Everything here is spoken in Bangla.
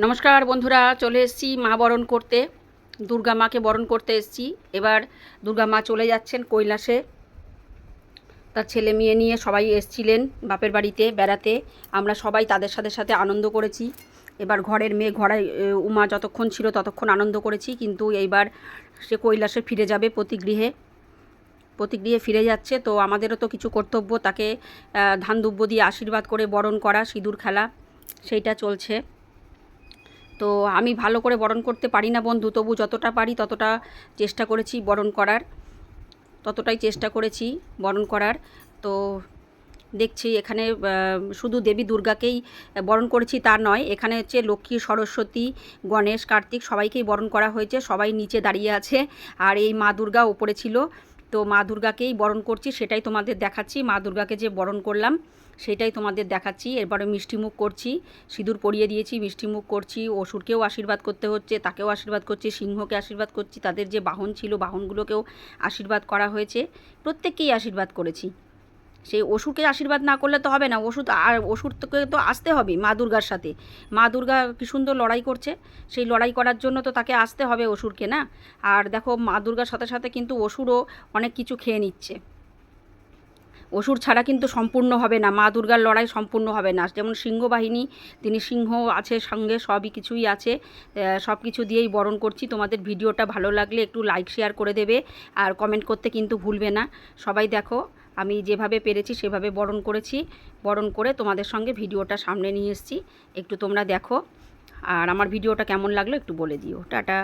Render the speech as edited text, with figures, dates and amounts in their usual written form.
নমস্কার বন্ধুরা, চলে এসেছি মা বরণ করতে। দুর্গা মাকে বরণ করতে এসেছি। এবার দুর্গা মা চলে যাচ্ছেন কৈলাসে। তার ছেলে মেয়ে নিয়ে সবাই এসেছিলেন বাপের বাড়িতে বেড়াতে। আমরা সবাই তাদের সাথে সাথে আনন্দ করেছি। এবার ঘরের মেয়ে ঘরে উমা যতক্ষণ ছিল ততক্ষণ আনন্দ করেছি, কিন্তু এইবার সে কৈলাসে ফিরে যাবে, প্রতিগৃহে ফিরে যাচ্ছে। তো আমাদেরও তো কিছু কর্তব্য, তাকে ধান দুব্য দিয়ে আশীর্বাদ করে বরণ করা, সিঁদুর খেলা, সেইটা চলছে। তো আমি ভালো করে বরণ করতে পারি না বন্ধু, তবু যতটা পারি ততটা চেষ্টা করেছি বরণ করার, ততটাই চেষ্টা করেছি বরণ করার। তো দেখছি এখানে শুধু দেবী দুর্গাকেই বরণ করেছি তা নয়, এখানে হচ্ছে লক্ষ্মী, সরস্বতী, গণেশ, কার্তিক সবাইকেই বরণ করা হয়েছে। সবাই নিচে দাঁড়িয়ে আছে আর এই মা দুর্গা ওপরে ছিল। তো মা দুর্গাকেই বরণ করছি, সেটাই তোমাদের দেখাচ্ছি। মা দুর্গাকে যে বরণ করলাম সেটাই তোমাদের দেখাচ্ছি। এরপরে মিষ্টিমুখ করছি, সিঁদুর পরিয়ে দিয়েছি, মিষ্টিমুখ করছি। অসুরকেও আশীর্বাদ করতে হচ্ছে, তাকেও আশীর্বাদ করছি, সিংহকে আশীর্বাদ করছি, তাদের যে বাহন ছিল বাহনগুলোকেও আশীর্বাদ করা হয়েছে। প্রত্যেককেই আশীর্বাদ করেছি। সেই অসুরকে আশীর্বাদ না করলে তো হবে না, অসুরকে তো আসতে হবে মা দুর্গার সাথে। মা দুর্গা কী সুন্দর লড়াই করছে, সেই লড়াই করার জন্য তো তাকে আসতে হবে অসুরকে, না? আর দেখো মা দুর্গার সাথে সাথে কিন্তু অসুরও অনেক কিছু খেয়ে নিচ্ছে। অসুর ছাড়া কিন্তু সম্পূর্ণ হবে না, মা দুর্গার লড়াই সম্পূর্ণ হবে না। যেমন সিংহ বাহিনী, তিনি সিংহ আছে সঙ্গে, সবই কিছুই আছে। সব কিছু দিয়েই বরণ করছি। তোমাদের ভিডিওটা ভালো লাগলে একটু লাইক শেয়ার করে দেবে, আর কমেন্ট করতে কিন্তু ভুলবে না। সবাই দেখো আমি যেভাবে পেরেছি সেভাবে বরণ করেছি। বরণ করে তোমাদের সঙ্গে ভিডিওটা সামনে নিয়ে এসেছি, একটু তোমরা দেখো। আর আমার ভিডিওটা কেমন লাগলো একটু বলে দিও। টাটা।